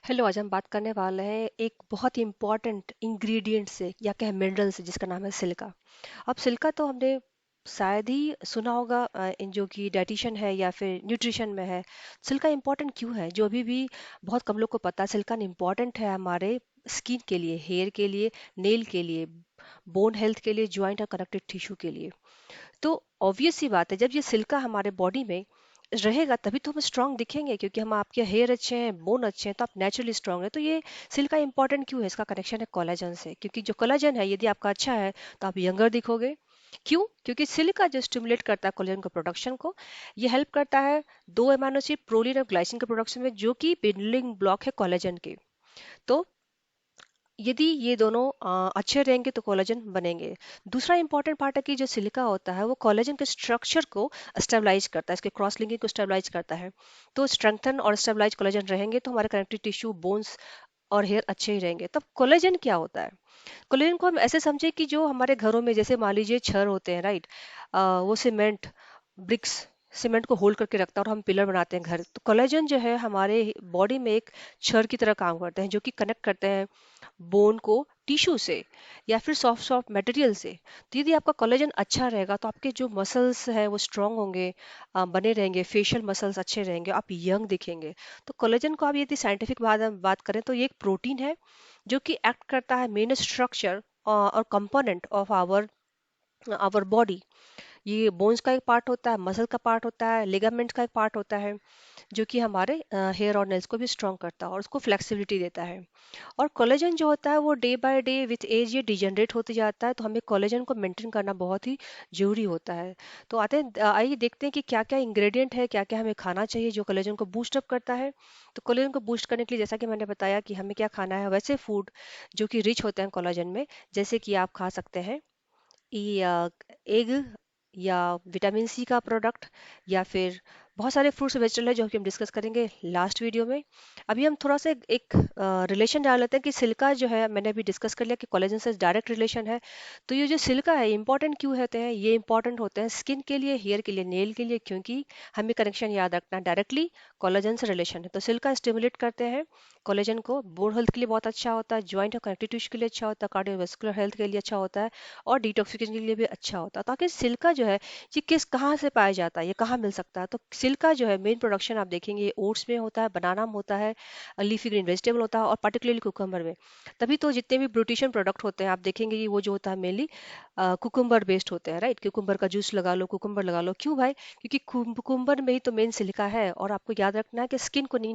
Hello, आज हम बात करने वाले हैं एक बहुत ही इम्पॉर्टेंट इंग्रेडिएंट से या कहें मिनरल से जिसका नाम है सिलिका। अब सिलिका तो हमने शायद ही सुना होगा इन जो कि डाइटिशियन है या फिर न्यूट्रिशन में है। सिलिका इम्पॉर्टेंट क्यों है जो अभी भी बहुत कम लोग को पता है। सिलिका इम्पॉर्टेंट है हमारे स्किन के लिए, हेयर के लिए, नेल के लिए, बोन हेल्थ के लिए, ज्वाइंट और कनेक्टिव टिश्यू के लिए। तो ऑब्वियस सी बात है, जब ये सिल्का हमारे बॉडी में रहेगा तभी तो हम स्ट्रांग दिखेंगे, क्योंकि हम आपके हेयर अच्छे हैं, बोन अच्छे हैं, तो आप नेचुरली स्ट्रांग है। तो ये सिल्का इंपॉर्टेंट क्यों है? इसका कनेक्शन है कोलेजन से, क्योंकि जो कोलेजन है यदि आपका अच्छा है तो आप यंगर दिखोगे। क्यों? क्योंकि सिलिका जो स्टिमुलेट करता है कोलेजन को प्रोडक्शन को, ये हेल्प करता है दो अमीनो एसिड प्रोलीन और ग्लाइसिन के प्रोडक्शन में, जो कि बिल्डिंग ब्लॉक है कोलेजन के। तो यदि ये दोनों अच्छे रहेंगे तो कोलेजन बनेंगे। दूसरा इंपॉर्टेंट पार्ट है कि जो सिलिका होता है वो कोलेजन के स्ट्रक्चर को स्टेबलाइज करता है, इसके क्रॉस लिंकिंग को स्टेबलाइज करता है। तो स्ट्रेंथन और स्टेबलाइज कोलेजन रहेंगे तो हमारे कनेक्टिव टिश्यू, बोन्स और हेयर अच्छे ही रहेंगे। तब कोलेजन क्या होता है? कोलेजन को हम ऐसे समझे कि जो हमारे घरों में जैसे मान लीजिए छड़ होते हैं, राइट? वो सीमेंट ब्रिक्स सीमेंट को होल्ड करके रखता है और हम पिलर बनाते हैं घर। तो कोलेजन जो है हमारे बॉडी में एक छड़ की तरह काम करते हैं, जो कि कनेक्ट करते हैं बोन को टिश्यू से या फिर सॉफ्ट सॉफ्ट मटेरियल से। तो यदि आपका कोलेजन अच्छा रहेगा तो आपके जो मसल्स है वो स्ट्रांग होंगे, बने रहेंगे, फेशियल मसल्स अच्छे रहेंगे, आप यंग दिखेंगे। तो कोलेजन को आप यदि साइंटिफिक बात करें तो ये एक प्रोटीन है जो कि एक्ट करता है मेन स्ट्रक्चर और component of our our body. ये बोन्स का एक पार्ट होता है, मसल का पार्ट होता है, लिगामेंट्स का एक पार्ट होता है, जो कि हमारे हेयर और नेल्स को भी स्ट्रांग करता है और उसको फ्लेक्सिबिलिटी देता है। और कोलेजन जो होता है वो day by day with age ये डिजेनरेट होते जाता है, तो हमें कोलेजन को मेंटेन करना बहुत ही जरूरी होता है। तो आइए देखते हैं कि क्या क्या इंग्रेडिएंट है, क्या क्या हमें खाना चाहिए जो कोलेजन को बूस्ट अप करता है। तो कोलेजन को बूस्ट करने के लिए जैसा कि मैंने बताया कि हमें क्या खाना है, वैसे फूड जो कि रिच होते हैं कोलेजन में, जैसे कि आप खा सकते हैं एग या विटामिन सी का प्रोडक्ट, या फिर बहुत सारे फ्रूट्स वेजिटेबल है जो कि हम डिस्कस करेंगे लास्ट वीडियो में। अभी हम थोड़ा सा एक रिलेशन डाल लेते हैं कि सिलिका जो है, मैंने अभी डिस्कस कर लिया कि कोलेजन से डायरेक्ट रिलेशन है। तो ये जो सिलिका है इंपॉर्टेंट क्यों होते हैं? ये इंपॉर्टेंट होते हैं स्किन के लिए, हेयर के लिए, नेल के लिए, क्योंकि हमें कनेक्शन याद रखना, डायरेक्टली कोलेजन से रिलेशन है। तो सिलिका स्टिमुलेट करते हैं कोलेजन को, बोन हेल्थ के लिए बहुत अच्छा होता है, ज्वाइंट और कनेक्टिव टिश्यू के लिए अच्छा होता है, कार्डियोवास्कुलर हेल्थ के लिए अच्छा होता है, और डिटॉक्सिफिकेशन के लिए भी अच्छा होता है। ताकि सिल्का जो है ये किस कहाँ से पाया जाता है, ये कहाँ मिल सकता है? तो सिल्का जो है मेन प्रोडक्शन आप देखेंगे ओट्स में होता है, बनाना में होता है, लीफी ग्रीन वेजिटेबल होता है, और पर्टिकुलरली कुकुम्बर में। तभी तो जितने भी ब्यूटिशियन प्रोडक्ट होते हैं आप देखेंगे कि वो जो होता है मेनली कुकुम्बर बेस्ड होते हैं, राइट? कुकुम्बर का जूस लगा लो, कुकुम्बर लगा लो। क्यों भाई? क्योंकि कुकुम्बर में ही तो मेन सिलिका है, और आपको याद रखना है कि स्किन को नहीं